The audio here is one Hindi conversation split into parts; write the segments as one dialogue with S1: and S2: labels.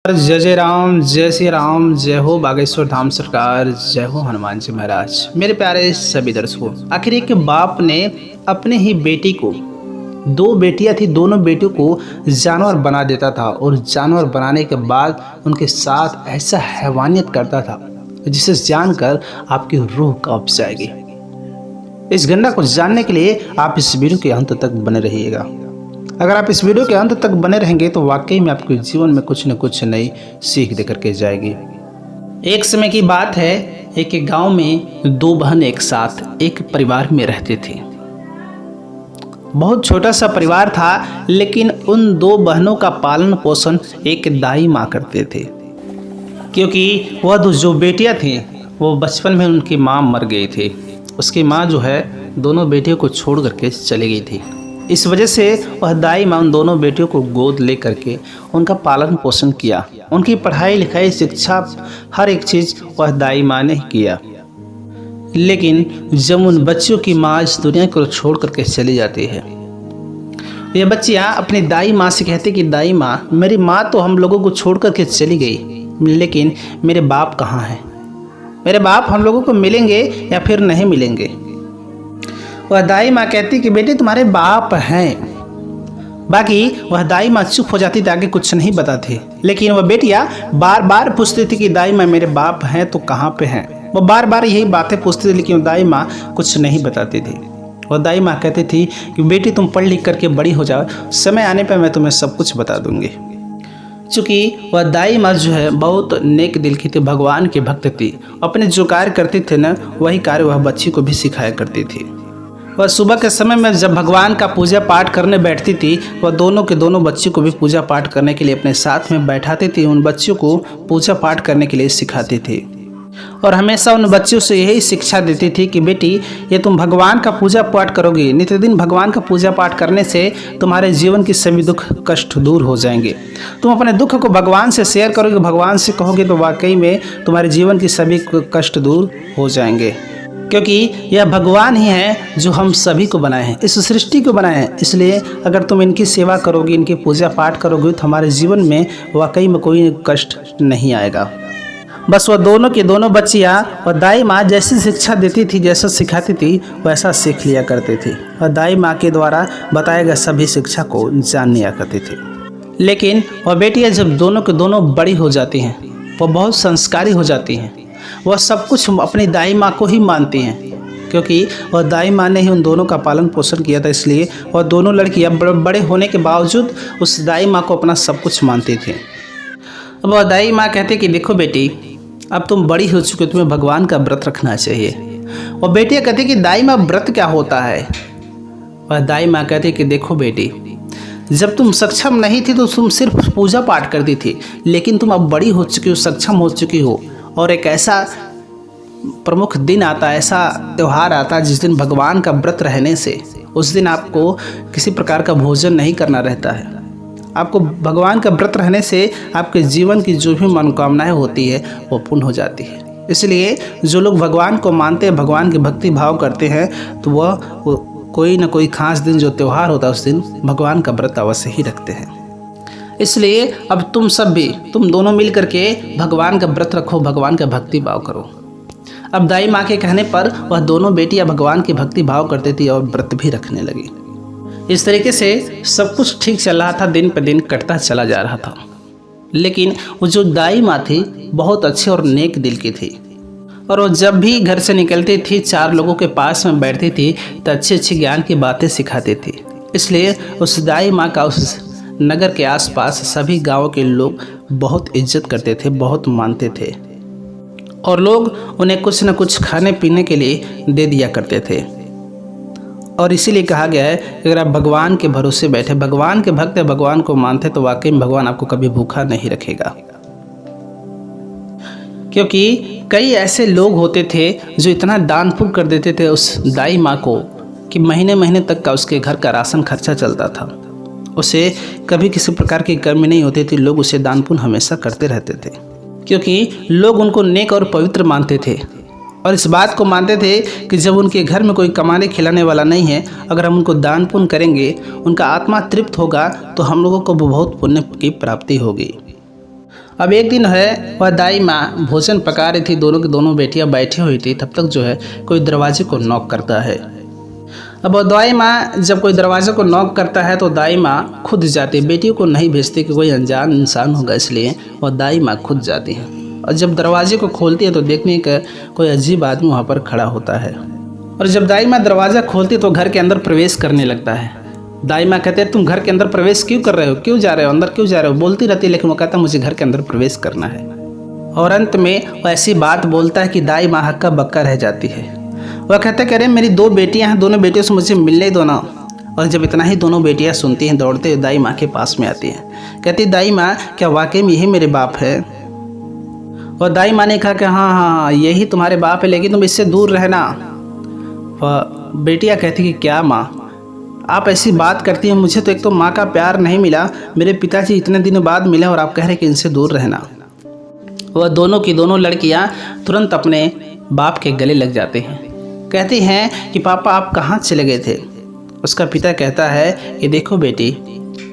S1: जय जय राम, जय श्री राम, जय हो बागेश्वर धाम सरकार, जय हो हनुमान जी महाराज। मेरे प्यारे सभी दर्शकों, आखिर एक बाप ने अपने ही बेटी को, दो बेटियां थी, दोनों बेटियों को जानवर बना देता था और जानवर बनाने के बाद उनके साथ ऐसा हैवानियत करता था जिसे जानकर आपकी रूह कांप जाएगी। इस घटना को जानने के लिए आप इस वीडियो के अंत तक बने रहिएगा। अगर आप इस वीडियो के अंत तक बने रहेंगे तो वाकई में आपके जीवन में कुछ न कुछ नई सीख देकर के जाएगी। एक समय की बात है, एक गांव में दो बहन एक साथ एक परिवार में रहते थे। बहुत छोटा सा परिवार था, लेकिन उन दो बहनों का पालन पोषण एक दाई माँ करते थे, क्योंकि वह जो बेटियां थीं वो बचपन में उनकी माँ मर गई थी। उसकी माँ जो है दोनों बेटियों को छोड़ करके चली गई थी। इस वजह से वह दाई माँ उन दोनों बेटियों को गोद ले करके उनका पालन पोषण किया। उनकी पढ़ाई लिखाई, शिक्षा, हर एक चीज़ वह दाई माँ ने किया। लेकिन जब उन बच्चियों की माँ इस दुनिया को छोड़ करके चली जाती है, ये बच्चियाँ अपनी दाई माँ से कहती कि दाई माँ, मेरी माँ तो हम लोगों को छोड़ करके चली गई, लेकिन मेरे बाप कहाँ हैं? मेरे बाप हम लोगों को मिलेंगे या फिर नहीं मिलेंगे? वह दाई माँ कहती कि बेटे तुम्हारे बाप हैं। बाकी वह दाई माँ चुप हो जाती थी, आगे कुछ नहीं बताती। लेकिन वह बेटियाँ बार बार पूछती थी कि दाई माँ मेरे बाप हैं तो कहाँ पे हैं? वो बार बार यही बातें पूछती थी, लेकिन दाई माँ कुछ नहीं बताती थी। वह दाई माँ कहती थी कि बेटी तुम पढ़ लिख करके बड़ी हो जाओ, समय आने पर मैं तुम्हें सब कुछ बता दूंगी। चूँकि वह दाई माँ जो है बहुत नेक दिल की थी, भगवान की भक्त थी। अपने जो कार्य करती थे ना, वही कार्य वह बच्ची को भी सिखाया करती थी। वह सुबह के समय में जब भगवान का पूजा पाठ करने बैठती थी, वह दोनों के दोनों बच्चों को भी पूजा पाठ करने के लिए अपने साथ में बैठाती थी। उन बच्चों को पूजा पाठ करने के लिए सिखाती थी और हमेशा उन बच्चों से यही शिक्षा देती थी कि बेटी, ये तुम भगवान का पूजा पाठ करोगी, नित्य दिन भगवान का पूजा पाठ करने से तुम्हारे जीवन की सभी दुख कष्ट दूर हो जाएंगे। तुम अपने दुख को भगवान से शेयर करोगे, भगवान से कहोगे, तो वाकई में तुम्हारे जीवन की सभी कष्ट दूर हो जाएंगे। क्योंकि यह भगवान ही है जो हम सभी को बनाए हैं, इस सृष्टि को बनाए हैं। इसलिए अगर तुम इनकी सेवा करोगी, इनकी पूजा पाठ करोगी, तो हमारे जीवन में वाकई में कोई कष्ट नहीं आएगा। बस वह दोनों की दोनों बच्चियाँ और दाई माँ जैसी शिक्षा देती थी, जैसा सिखाती थी, वैसा सीख लिया करती थी और दाई माँ के द्वारा बताए गए सभी शिक्षा को जान लिया करती थी। लेकिन वह बेटियाँ जब दोनों के दोनों बड़ी हो जाती हैं, वह बहुत संस्कारी हो जाती हैं। वह सब कुछ अपनी दाई माँ को ही मानती हैं, क्योंकि वह दाई माँ ने ही उन दोनों का पालन पोषण किया था। इसलिए वह दोनों लड़कियाँ बड़े होने के बावजूद उस दाई माँ को अपना सब कुछ मानती थी। अब वह दाई माँ कहती कि देखो बेटी, अब तुम बड़ी हो चुकी हो, तुम्हें भगवान का व्रत रखना चाहिए। वह बेटियाँ कहती कि दाई माँ व्रत क्या होता है? वह दाई माँ कहती कि देखो बेटी, जब तुम सक्षम नहीं थी तो तुम सिर्फ पूजा पाठ करती थी, लेकिन तुम अब बड़ी हो चुकी हो, सक्षम हो चुकी हो, और एक ऐसा प्रमुख दिन आता है, ऐसा त्यौहार आता है जिस दिन भगवान का व्रत रहने से उस दिन आपको किसी प्रकार का भोजन नहीं करना रहता है। आपको भगवान का व्रत रहने से आपके जीवन की जो भी मनोकामनाएं होती है वो पूर्ण हो जाती है। इसलिए जो लोग भगवान को मानते हैं, भगवान की भक्ति भाव करते हैं, तो वह कोई ना कोई खास दिन जो त्यौहार होता है उस दिन भगवान का व्रत अवश्य ही रखते हैं। इसलिए अब तुम दोनों मिल करके भगवान का व्रत रखो, भगवान का भक्ति भाव करो। अब दाई माँ के कहने पर वह दोनों बेटियां भगवान की भक्ति भाव करती थी और व्रत भी रखने लगी। इस तरीके से सब कुछ ठीक चल रहा था, दिन पर दिन कटता चला जा रहा था। लेकिन वो जो दाई माँ थी बहुत अच्छे और नेक दिल की थी, और वो जब भी घर से निकलती थी, चार लोगों के पास में बैठती थी तो अच्छे अच्छे ज्ञान की बातें सिखाती थी। इसलिए उस दाई माँ का उस नगर के आसपास सभी गांव के लोग बहुत इज्जत करते थे, बहुत मानते थे, और लोग उन्हें कुछ न कुछ खाने पीने के लिए दे दिया करते थे। और इसीलिए कहा गया है कि अगर आप भगवान के भरोसे बैठे, भगवान के भक्त, भगवान को मानते, तो वाकई में भगवान आपको कभी भूखा नहीं रखेगा। क्योंकि कई ऐसे लोग होते थे जो इतना दान पुण्य कर देते थे उस दाई माँ को कि महीने महीने तक का उसके घर का राशन खर्चा चलता था। उसे कभी किसी प्रकार की कमी नहीं होती थी। लोग उसे दान पुण्य हमेशा करते रहते थे, क्योंकि लोग उनको नेक और पवित्र मानते थे और इस बात को मानते थे कि जब उनके घर में कोई कमाने खिलाने वाला नहीं है, अगर हम उनको दान पुण्य करेंगे, उनका आत्मा तृप्त होगा, तो हम लोगों को बहुत पुण्य की प्राप्ति होगी। अब एक दिन है वह दाई माँ भोजन पका रही थी, दोनों की दोनों बेटियां बैठी हुई थी। तब तक जो है कोई दरवाजे को नॉक करता है। अब वह दाई माँ जब कोई दरवाजे को नॉक करता है तो दाई माँ खुद जाती है, बेटियों को नहीं भेजती कि कोई अनजान इंसान होगा, इसलिए वह दाई माँ खुद जाती है। और जब दरवाजे को खोलती है तो देखने का कोई अजीब आदमी वहाँ पर खड़ा होता है। और जब दाई माँ दरवाज़ा खोलती है तो घर के अंदर प्रवेश करने लगता है। दाई माँ कहते हैं तुम घर के अंदर प्रवेश क्यों कर रहे हो, क्यों जा रहे हो, अंदर क्यों जा रहे हो, बोलती रहती है, लेकिन वो कहता है मुझे घर के अंदर प्रवेश करना है। और अंत में वो ऐसी बात बोलता है कि दाई माँ हक्का बक्का रह जाती है। वह कहता है कि अरे मेरी 2 बेटियां हैं, दोनों बेटियों से मुझे मिलने दो ना। और जब इतना ही दोनों बेटियां सुनती हैं, दौड़ते हुए दाई माँ के पास में आती हैं। कहती दाई माँ क्या वाकई में यही मेरे बाप है। और दाई माँ ने कहा कि हाँ हाँ हाँ यही तुम्हारे बाप है, लेकिन तुम इससे दूर रहना। वह बेटियाँ कहती कि क्या माँ आप ऐसी बात करती हैं, मुझे तो एक तो माँ का प्यार नहीं मिला, मेरे पिताजी इतने दिनों बाद मिले और आप कह रहे कि इनसे दूर रहना। वह दोनों की दोनों लड़कियां तुरंत अपने बाप के गले लग जाते हैं। कहती हैं कि पापा आप कहाँ चले गए थे। उसका पिता कहता है कि देखो बेटी,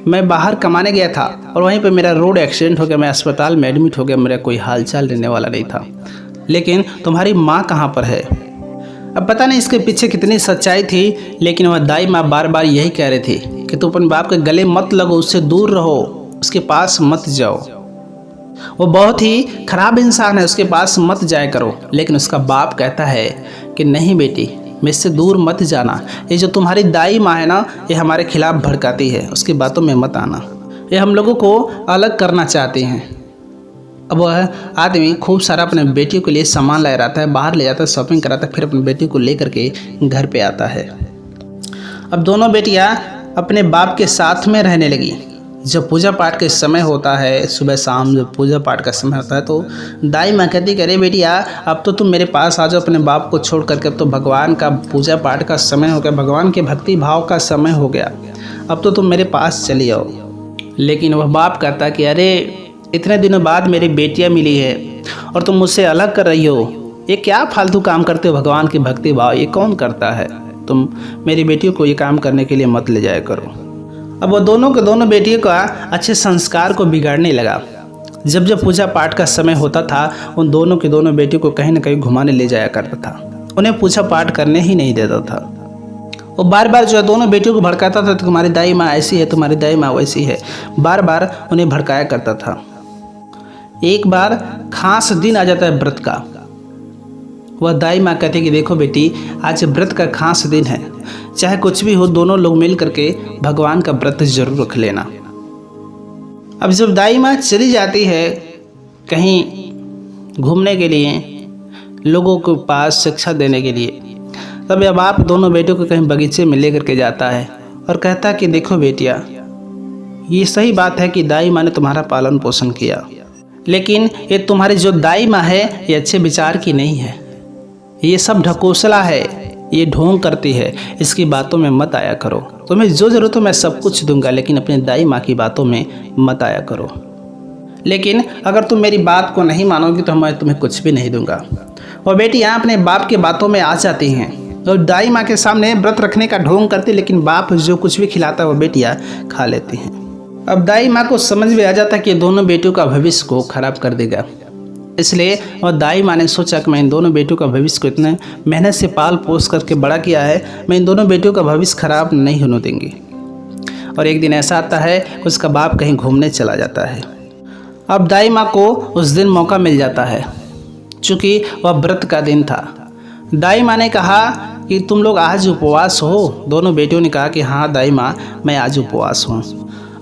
S1: मैं बाहर कमाने गया था और वहीं पे मेरा रोड एक्सीडेंट हो गया, मैं अस्पताल में एडमिट हो गया, मेरा कोई हाल चाल लेने वाला नहीं था। लेकिन तुम्हारी माँ कहाँ पर है। अब पता नहीं इसके पीछे कितनी सच्चाई थी, लेकिन वह दाई माँ बार बार यही कह रही थी कि तुम अपने बाप के गले मत लगो, उससे दूर रहो, उसके पास मत जाओ, वो बहुत ही खराब इंसान है, उसके पास मत जाया करो। लेकिन उसका बाप कहता है कि नहीं बेटी, मैं इससे दूर मत जाना, ये जो तुम्हारी दाई माँ है ना, ये हमारे खिलाफ भड़काती है, उसकी बातों में मत आना, ये हम लोगों को अलग करना चाहते हैं। अब वह आदमी खूब सारा अपने बेटियों के लिए सामान लाया रहता है, बाहर ले जाता है, शॉपिंग कराता है, फिर अपनी बेटी को लेकर के घर पे आता है। अब दोनों बेटियां अपने बाप के साथ में रहने लगी। जब पूजा पाठ का समय होता है, सुबह शाम जब पूजा पाठ का समय होता है, तो दाई माँ कहती कि अरे बेटिया अब तो तुम मेरे पास आ जाओ, अपने बाप को छोड़ करके, अब तो भगवान का पूजा पाठ का समय हो गया, भगवान के भक्ति भाव का समय हो गया, अब तो तुम मेरे पास चली आओ। लेकिन वह बाप कहता कि अरे इतने दिनों बाद मेरी बेटियां मिली है और तुम मुझसे अलग कर रही हो, ये क्या फालतू काम करते हो, भगवान की भक्ति भाव ये कौन करता है, तुम मेरी बेटियों को ये काम करने के लिए मत ले जाया करो। अब वो दोनों के दोनों बेटियों का अच्छे संस्कार को बिगाड़ने लगा। जब जब पूजा पाठ का समय होता था, उन दोनों की दोनों बेटियों को कहीं ना कहीं घुमाने ले जाया करता था, उन्हें पूजा पाठ करने ही नहीं देता था। वो बार बार जो है दोनों बेटियों को भड़काता था, तुम्हारी दाई माँ ऐसी है, तुम्हारी दाई माँ वैसी है, बार बार उन्हें भड़काया करता था। एक बार खास दिन आ जाता है व्रत का। वह दाई माँ कहती कि देखो बेटी, आज व्रत का खास दिन है, चाहे कुछ भी हो, दोनों लोग मिल करके भगवान का व्रत जरूर रख लेना। अब जब दाई माँ चली जाती है कहीं घूमने के लिए, लोगों के पास शिक्षा देने के लिए, तब अब आप दोनों बेटियों को कहीं बगीचे में ले करके जाता है और कहता कि देखो बेटिया, ये सही बात है कि दाई माँ ने तुम्हारा पालन पोषण किया, लेकिन ये तुम्हारी जो दाई माँ है ये अच्छे विचार की नहीं है, ये सब ढकोसला है, ये ढोंग करती है, इसकी बातों में मत आया करो, तुम्हें जो ज़रूरत हो मैं सब कुछ दूंगा, लेकिन अपनी दाई माँ की बातों में मत आया करो। लेकिन अगर तुम मेरी बात को नहीं मानोगी तो मैं तुम्हें कुछ भी नहीं दूंगा। और बेटी यहाँ अपने बाप के बातों में आ जाती हैं और दाई माँ के सामने व्रत रखने का ढोंग करती, लेकिन बाप जो कुछ भी खिलाता है वो बेटियाँ खा लेती हैं। अब दाई माँ को समझ में आ जाता है कि दोनों बेटियों का भविष्य को खराब कर देगा, इसलिए और दाई माँ ने सोचा कि मैं इन दोनों बेटियों का भविष्य को इतने मेहनत से पाल पोस करके बड़ा किया है, मैं इन दोनों बेटियों का भविष्य खराब नहीं होने देंगी। और एक दिन ऐसा आता है कि उसका बाप कहीं घूमने चला जाता है। अब दाई माँ को उस दिन मौका मिल जाता है, चूँकि वह व्रत का दिन था। दाई माँ ने कहा कि तुम लोग आज उपवास हो। दोनों बेटियों ने कहा कि हाँ दाई माँ, मैं आज उपवास हूँ।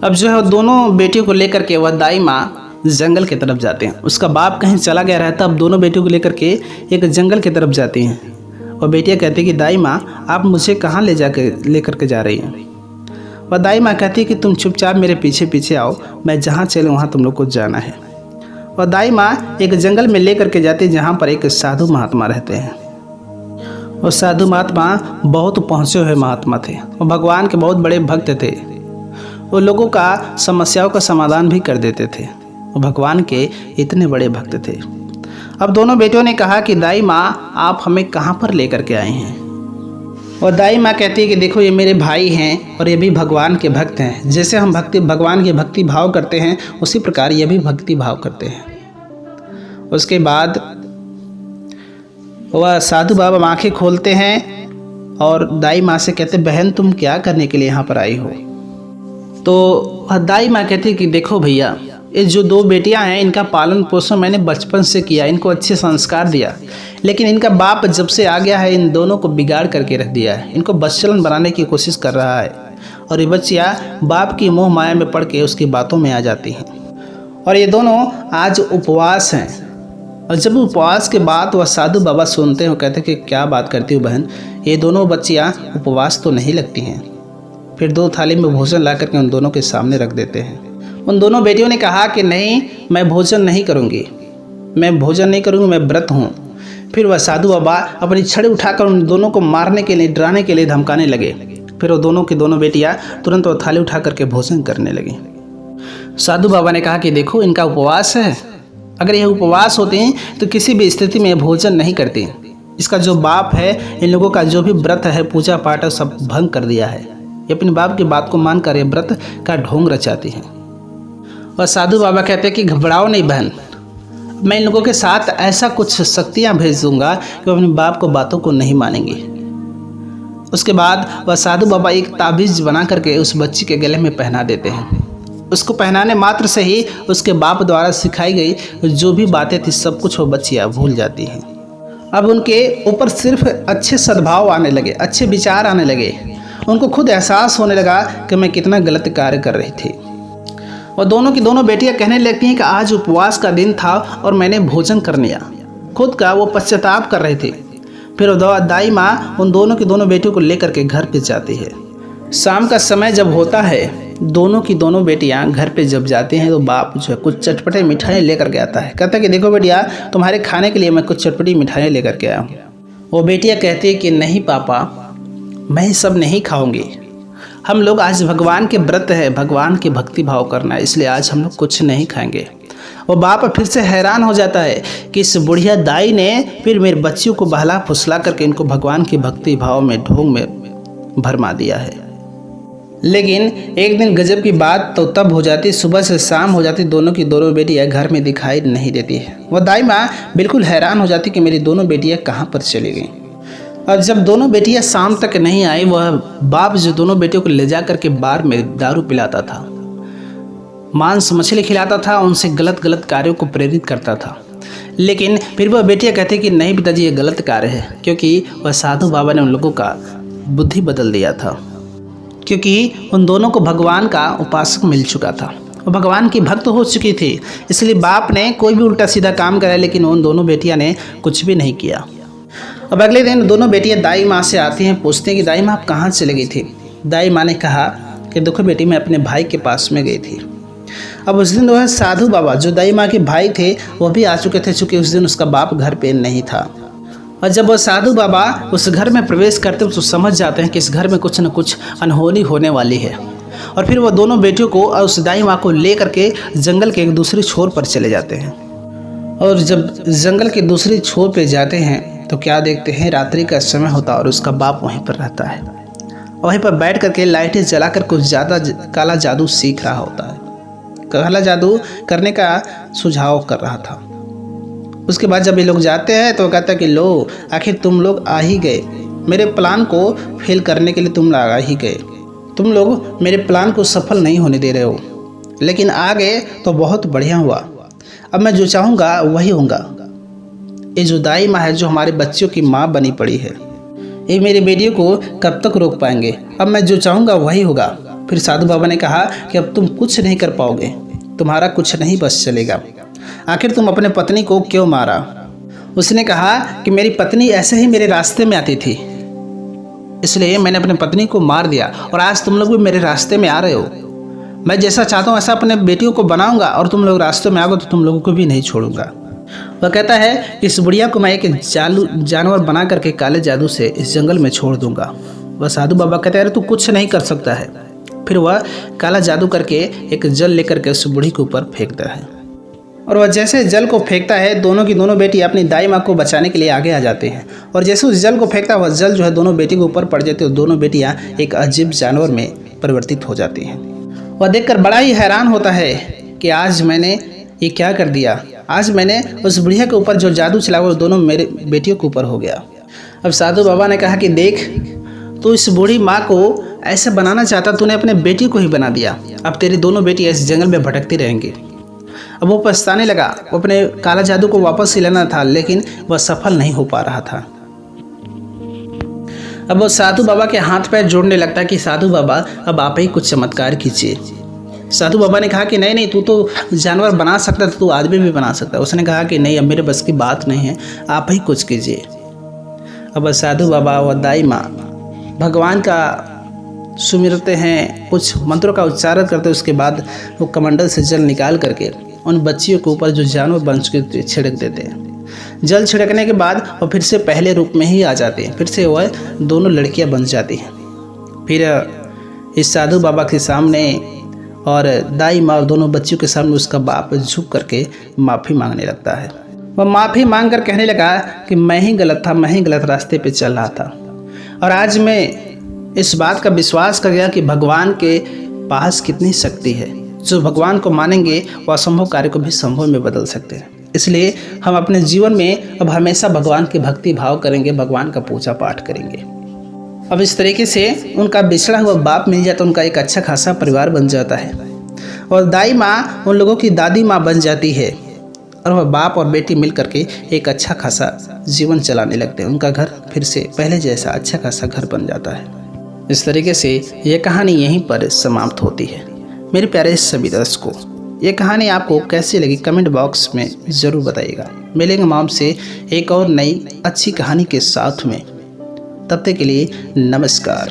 S1: अब जो है दोनों बेटियों को लेकर के वह दाई माँ जंगल की तरफ जाते हैं। उसका बाप कहीं चला गया रहता, अब दोनों बेटियों को लेकर के एक जंगल की तरफ जाती हैं। और बेटियाँ कहती कि दाई माँ आप मुझे कहाँ लेकर के जा रही हैं। वह दाई माँ कहती है कि तुम चुपचाप मेरे पीछे पीछे आओ, मैं जहाँ चलूँ वहाँ तुम लोग को जाना है। और दाई माँ एक जंगल में लेकर के जाती है जहाँ पर एक साधु महात्मा रहते हैं। और साधु महात्मा बहुत पहुँचे हुए महात्मा थे, वो भगवान के बहुत बड़े भक्त थे, वो लोगों का समस्याओं का समाधान भी कर देते थे, वो भगवान के इतने बड़े भक्त थे। अब दोनों बेटियों ने कहा कि दाई माँ आप हमें कहाँ पर लेकर के आए हैं। और दाई माँ कहती है कि देखो ये मेरे भाई हैं और ये भी भगवान के भक्त हैं। जैसे हम भगवान के भक्ति भाव करते हैं उसी प्रकार ये भी भक्ति भाव करते हैं। उसके बाद वह साधु बाबा आंखें खोलते हैं और दाई माँ से कहते बहन तुम क्या करने के लिए यहाँ पर आई हो। तो दाई माँ कहती है कि देखो भैया ये जो 2 बेटियां हैं इनका पालन पोषण मैंने बचपन से किया, इनको अच्छे संस्कार दिया, लेकिन इनका बाप जब से आ गया है इन दोनों को बिगाड़ करके रख दिया है। इनको बदचलन बनाने की कोशिश कर रहा है और ये बच्चियाँ बाप की मोह माया में पड़ के उसकी बातों में आ जाती हैं। और ये दोनों आज उपवास हैं। और जब उपवास के बाद वह साधु बाबा सुनते हैं, कहते हैं कि क्या बात करती हो बहन, ये दोनों बच्चियाँ उपवास तो नहीं लगती हैं। फिर 2 थाली में भोजन ला करके उन दोनों के सामने रख देते हैं। उन दोनों बेटियों ने कहा कि नहीं मैं भोजन नहीं करूँगी, मैं भोजन नहीं करूँगी, मैं व्रत हूँ। फिर वह साधु बाबा अपनी छड़ी उठाकर उन दोनों को मारने के लिए, डराने के लिए धमकाने लगे। फिर वो दोनों की दोनों बेटियाँ तुरंत वो थाली उठा करके भोजन करने लगी। साधु बाबा ने कहा कि देखो इनका उपवास है, अगर यह उपवास होते हैं तो किसी भी स्थिति में भोजन नहीं करते। इसका जो बाप है इन लोगों का जो भी व्रत है, पूजा पाठ है, सब भंग कर दिया है। ये अपने बाप की बात को मानकर ये व्रत का ढोंग रचाती हैं। और साधु बाबा कहते हैं कि घबराओ नहीं बहन, मैं इन लोगों के साथ ऐसा कुछ शक्तियाँ भेज दूंगा कि वो अपने बाप को बातों को नहीं मानेंगे। उसके बाद वह साधु बाबा एक ताबीज़ बना करके उस बच्ची के गले में पहना देते हैं। उसको पहनाने मात्र से ही उसके बाप द्वारा सिखाई गई जो भी बातें थी सब कुछ वो बच्चियाँ भूल जाती हैं। अब उनके ऊपर सिर्फ अच्छे सद्भाव आने लगे, अच्छे विचार आने लगे। उनको खुद एहसास होने लगा कि मैं कितना गलत कार्य कर रही थी। और दोनों की दोनों बेटियां कहने लगती हैं कि आज उपवास का दिन था और मैंने भोजन कर लिया। खुद का वो पश्चाताप कर रहे थे। फिर दाई माँ उन दोनों की दोनों बेटियों को लेकर के घर पे जाती है। शाम का समय जब होता है, दोनों की दोनों बेटियां घर पे जब जाती हैं तो बाप जो है कुछ चटपटे मिठाई लेकर के आता है। कहता है कि देखो बेटिया तुम्हारे खाने के लिए मैं कुछ चटपटी मिठाई लेकर के आया हूँ। वो बेटियाँ कहती है कि नहीं पापा, मैं सब नहीं खाऊंगी। हम लोग आज भगवान के व्रत है, भगवान की भक्ति भाव करना है, इसलिए आज हम लोग कुछ नहीं खाएंगे। वो बाप फिर से हैरान हो जाता है कि इस बुढ़िया दाई ने फिर मेरे बच्चियों को बहला फुसला करके इनको भगवान की भक्ति भाव में ढोंग में भरमा दिया है। लेकिन एक दिन गजब की बात तो तब हो जाती, सुबह से शाम हो जाती, दोनों की दोनों बेटियां घर में दिखाई नहीं देती है। वह दाई माँ बिल्कुल हैरान हो जाती कि मेरी दोनों बेटियां कहाँ पर चली गई। और जब दोनों बेटियां शाम तक नहीं आई, वह बाप जो दोनों बेटियों को ले जा करके बार में दारू पिलाता था, मांस मछली खिलाता था, उनसे गलत गलत कार्यों को प्रेरित करता था। लेकिन फिर वह बेटियां कहती कि नहीं पिताजी ये गलत कार्य है, क्योंकि वह साधु बाबा ने उन लोगों का बुद्धि बदल दिया था। क्योंकि उन दोनों को भगवान का उपासक मिल चुका था, वो भगवान की भक्त हो चुकी थी। इसलिए बाप ने कोई भी उल्टा सीधा काम करा, लेकिन उन दोनों बेटियां ने कुछ भी नहीं किया। अब अगले दिन दोनों बेटियां दाई माँ से आती हैं, पूछती हैं कि दाई माँ आप कहाँ चली गई थी। दाई माँ ने कहा कि देखो बेटी मैं अपने भाई के पास में गई थी। अब उस दिन वह साधु बाबा जो दाई माँ के भाई थे वो भी आ चुके थे, चूँकि उस दिन उसका बाप घर पे नहीं था। और जब वह साधु बाबा उस घर में प्रवेश करते तो समझ जाते हैं कि इस घर में कुछ न कुछ अनहोनी होने वाली है। और फिर वह दोनों बेटियों को और उस दाई माँ को ले करके जंगल के एक दूसरे छोर पर चले जाते हैं। और जब जंगल के दूसरे छोर पर जाते हैं तो क्या देखते हैं, रात्रि का समय होता और उसका बाप वहीं पर रहता है। वहीं पर बैठ करके लाइटें जलाकर कुछ ज़्यादा काला जादू सीख रहा होता है, काला जादू करने का सुझाव कर रहा था। उसके बाद जब ये लोग जाते हैं तो कहता है कि लो आखिर तुम लोग आ ही गए, मेरे प्लान को फेल करने के लिए तुम लोग आ ही गए। तुम लोग मेरे प्लान को सफल नहीं होने दे रहे हो, लेकिन आ गए तो बहुत बढ़िया हुआ। अब मैं जो चाहूँगा वही होगा। ये जो दाई माँ है जो हमारे बच्चों की माँ बनी पड़ी है, ये मेरी बेटियों को कब तक रोक पाएंगे। अब मैं जो चाहूँगा वही होगा। फिर साधु बाबा ने कहा कि अब तुम कुछ नहीं कर पाओगे, तुम्हारा कुछ नहीं बस चलेगा। आखिर तुम अपने पत्नी को क्यों मारा। उसने कहा कि मेरी पत्नी ऐसे ही मेरे रास्ते में आती थी, इसलिए मैंने अपनी पत्नी को मार दिया और आज तुम लोग भी मेरे रास्ते में आ रहे हो। मैं जैसा चाहता हूँ ऐसा अपने बेटियों को बनाऊंगा और तुम लोग रास्ते में आओगे तो तुम लोगों को भी नहीं छोड़ूंगा। वह कहता है कि इस बुढ़िया को मैं एक जानवर बना करके काले जादू से इस जंगल में छोड़ दूंगा। वह साधु बाबा कहते हैं अरे तू कुछ नहीं कर सकता है। फिर वह काला जादू करके एक जल लेकर के उस बूढ़ी के ऊपर फेंकता है। और वह जैसे जल को फेंकता है, दोनों की दोनों बेटी अपनी दाई माँ को बचाने के लिए आगे आ जाते हैं। और जैसे उस जल को फेंकता वह जल जो है दोनों बेटी के ऊपर पड़ जाती है और दोनों बेटियाँ एक अजीब जानवर में परिवर्तित हो जाती हैं। वह देखकर बड़ा ही हैरान होता है कि आज मैंने ये क्या कर दिया। आज मैंने उस बुढ़िया के ऊपर जो जादू चला वो दोनों मेरे बेटियों के ऊपर हो गया। अब साधु बाबा ने कहा कि देख, तू इस बूढ़ी माँ को ऐसे बनाना चाहता, तूने अपने बेटी को ही बना दिया। अब तेरी दोनों बेटी इस जंगल में भटकती रहेंगी। अब वो पछताने लगा। वो अपने काला जादू को वापस लाना था, लेकिन वह सफल नहीं हो पा रहा था। अब वो साधु बाबा के हाथ पैर जोड़ने लगता कि साधु बाबा अब आप ही कुछ चमत्कार कीजिए। साधु बाबा ने कहा कि नहीं, तू तो जानवर बना सकता था, तू आदमी भी बना सकता। उसने कहा कि नहीं, अब मेरे बस की बात नहीं है, आप ही कुछ कीजिए। अब साधु बाबा व दाई माँ भगवान का सुमिरते हैं, कुछ मंत्रों का उच्चारण करते। उसके बाद वो कमंडल से जल निकाल करके उन बच्चियों के ऊपर जो जानवर बन चुके थे छिड़क देते हैं। जल छिड़कने के बाद वो फिर से पहले रूप में ही आ जाते हैं। फिर से वह दोनों लड़कियां बन जाती हैं। फिर इस साधु बाबा के सामने और दाई माँ और दोनों बच्चियों के सामने उसका बाप झुक करके माफ़ी मांगने लगता है। वह माफ़ी मांग कर कहने लगा कि मैं ही गलत था, मैं ही गलत रास्ते पे चल रहा था, और आज मैं इस बात का विश्वास कर गया कि भगवान के पास कितनी शक्ति है। जो भगवान को मानेंगे वो असंभव कार्य को भी संभव में बदल सकते हैं। इसलिए हम अपने जीवन में अब हमेशा भगवान के भक्ति भाव करेंगे, भगवान का पूजा पाठ करेंगे। अब इस तरीके से उनका बिछड़ा हुआ बाप मिल जाता, उनका एक अच्छा खासा परिवार बन जाता है। और दाई माँ उन लोगों की दादी माँ बन जाती है, और वह बाप और बेटी मिल करके एक अच्छा खासा जीवन चलाने लगते हैं। उनका घर फिर से पहले जैसा अच्छा खासा घर बन जाता है। इस तरीके से यह कहानी यहीं पर समाप्त होती है। मेरे प्यारे सभी दर्शकों, ये कहानी आपको कैसी लगी कमेंट बॉक्स में ज़रूर बताइएगा। मिलेंगे हम आपसे एक और नई अच्छी कहानी के साथ में। तब तक के लिए नमस्कार।